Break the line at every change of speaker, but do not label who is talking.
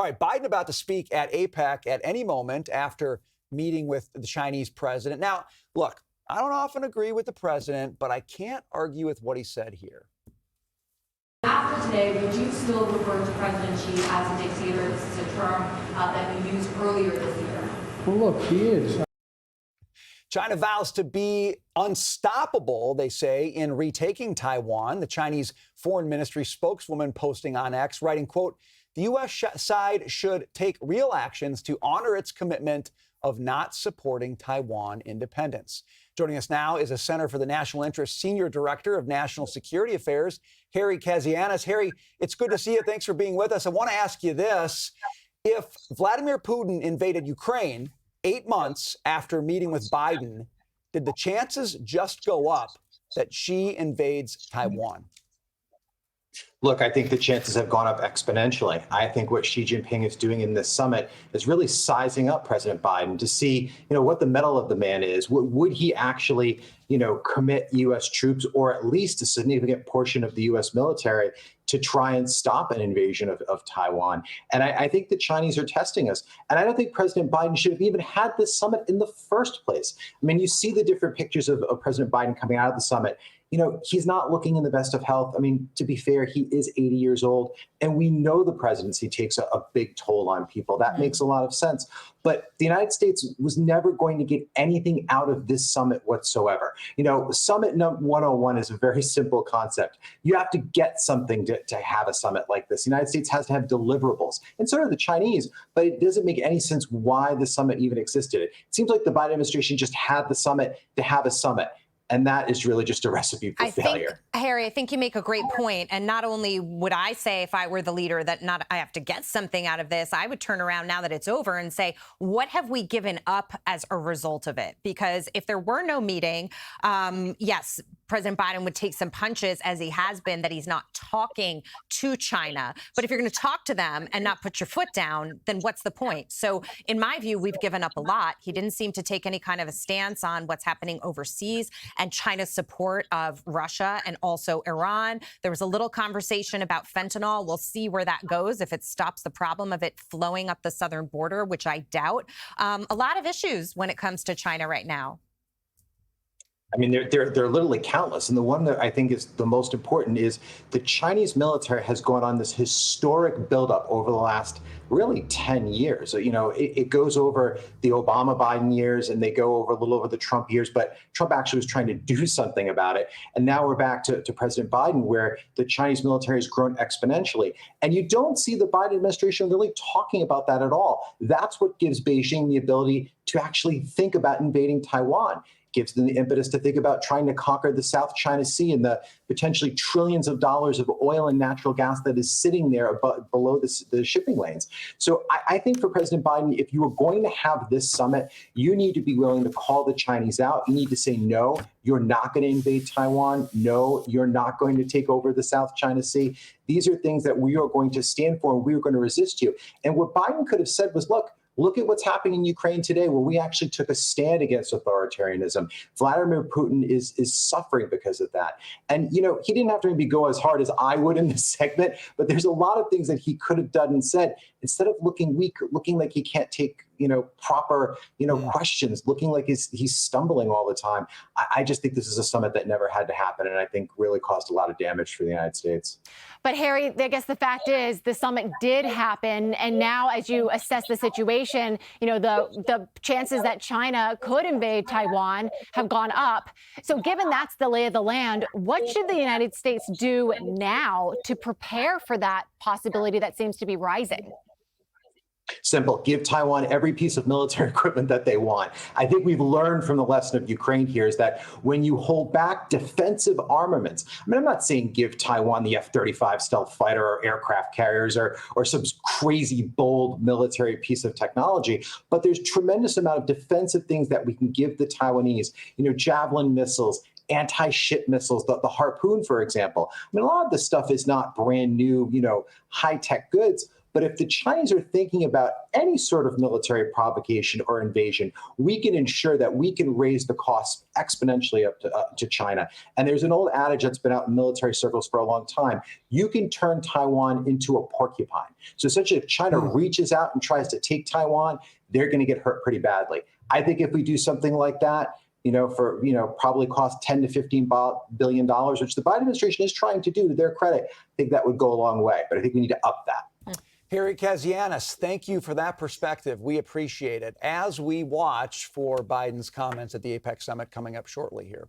All right, Biden about to speak at APEC at any moment after meeting with the Chinese president. Now, look, I don't often agree with the president, but I can't argue with what he said here.
After today, would you still refer to President Xi as a dictator? This is a term that you used earlier this year.
Well, look, he is.
China vows to be unstoppable, they say, in retaking Taiwan. The Chinese Foreign Ministry spokeswoman posting on X, writing, quote, the U.S. side should take real actions to honor its commitment of not supporting Taiwan independence. Joining us now is a Center for the National Interest Senior Director of National Security Affairs, Harry Kazianis. Harry, it's good to see you. Thanks for being with us. I want to ask you this. If Vladimir Putin invaded Ukraine 8 months after meeting with Biden, did the chances just go up that Xi invades Taiwan?
Look, I think the chances have gone up exponentially. I think what Xi Jinping is doing in this summit is really sizing up President Biden to see, what the mettle of the man is. Would he actually, commit U.S. troops or at least a significant portion of the U.S. military to try and stop an invasion of Taiwan? And I think the Chinese are testing us. And I don't think President Biden should have even had this summit in the first place. I mean, you see the different pictures of President Biden coming out of the summit. He's not looking in the best of health. I mean, to be fair, he is 80 years old, and we know the presidency takes a big toll on people. That makes a lot of sense. But the United States was never going to get anything out of this summit whatsoever. Summit 101 is a very simple concept. You have to get something to have a summit like this. The United States has to have deliverables, and so do the Chinese. But it doesn't make any sense why the summit even existed. It seems like the Biden administration just had the summit to have a summit. And that is really just a recipe for failure.
Harry, I think you make a great point. And not only would I say, if I were the leader, that I have to get something out of this, I would turn around now that it's over and say, what have we given up as a result of it? Because if there were no meeting, yes, President Biden would take some punches, as he has been, that he's not talking to China. But if you're going to talk to them and not put your foot down, then what's the point? So in my view, we've given up a lot. He didn't seem to take any kind of a stance on what's happening overseas and China's support of Russia and also Iran. There was a little conversation about fentanyl. We'll see where that goes, if it stops the problem of it flowing up the southern border, which I doubt. A lot of issues when it comes to China right now.
I mean, they're literally countless. And the one that I think is the most important is the Chinese military has gone on this historic buildup over the last really 10 years. So, it goes over the Obama-Biden years, and they go over a little over the Trump years. But Trump actually was trying to do something about it. And now we're back to President Biden, where the Chinese military has grown exponentially. And you don't see the Biden administration really talking about that at all. That's what gives Beijing the ability to actually think about invading Taiwan. Gives them the impetus to think about trying to conquer the South China Sea and the potentially trillions of dollars of oil and natural gas that is sitting there below the shipping lanes. So I think for President Biden, if you are going to have this summit, you need to be willing to call the Chinese out. You need to say, no, you're not going to invade Taiwan. No, you're not going to take over the South China Sea. These are things that we are going to stand for, and we are going to resist you. And what Biden could have said was, look at what's happening in Ukraine today, where we actually took a stand against authoritarianism. Vladimir Putin is suffering because of that. And, he didn't have to maybe go as hard as I would in this segment, but there's a lot of things that he could have done and said, instead of looking weak, looking like he can't take, proper, questions, looking like he's stumbling all the time. I just think this is a summit that never had to happen, and I think really caused a lot of damage for the United States.
But Harry, I guess the fact is the summit did happen. And now as you assess the situation, the chances that China could invade Taiwan have gone up. So given that's the lay of the land, what should the United States do now to prepare for that possibility that seems to be rising?
Simple. Give Taiwan every piece of military equipment that they want. I think we've learned from the lesson of Ukraine here is that when you hold back defensive armaments, I'm not saying give Taiwan the F-35 stealth fighter or aircraft carriers or some crazy, bold military piece of technology, but there's tremendous amount of defensive things that we can give the Taiwanese, Javelin missiles, anti-ship missiles, the Harpoon, for example. A lot of this stuff is not brand new, high-tech goods, But if the Chinese are thinking about any sort of military provocation or invasion, we can ensure that we can raise the costs exponentially up to China. And there's an old adage that's been out in military circles for a long time. You can turn Taiwan into a porcupine. So essentially, if China reaches out and tries to take Taiwan, they're going to get hurt pretty badly. I think if we do something like that, probably cost $10 to $15 billion, which the Biden administration is trying to do to their credit, I think that would go a long way. But I think we need to up that.
Harry Kazianis, thank you for that perspective. We appreciate it as we watch for Biden's comments at the APEC summit coming up shortly here.